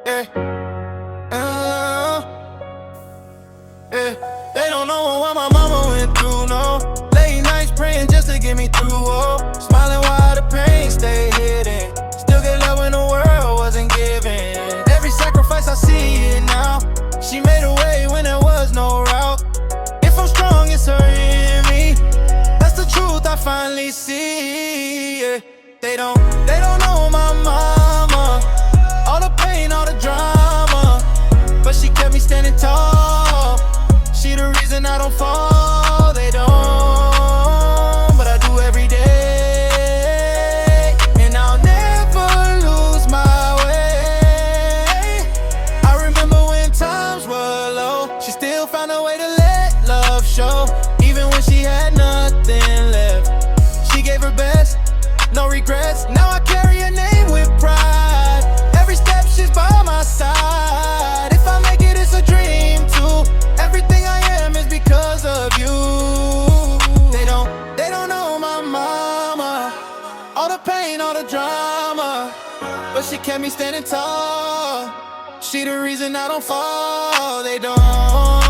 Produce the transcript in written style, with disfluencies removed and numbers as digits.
Yeah, uh, yeah. They don't know what my mama went through, no. Late nights praying just to get me through, oh. Smiling while the pain stay hidden. Still get love when the world wasn't giving. Every sacrifice I see it now. She made a way when there was no route. If I'm strong, it's her in me. That's the truth I finally see, yeah. They don't know my mama. All the pain, all the drama, but she kept me standing tall. She the reason I don't fall. They don't, but I do every day. And I'll never lose my way. I remember when times were low, she still found a way to let love show. Even when she had nothing left, she gave her best, no regrets. Now I carry her name with pride. Every step she's by my side. If I make it, it's a dream too. Everything I am is because of you. They don't know my mama. All the pain, all the drama, but she kept me standing tall. She the reason I don't fall. They don't.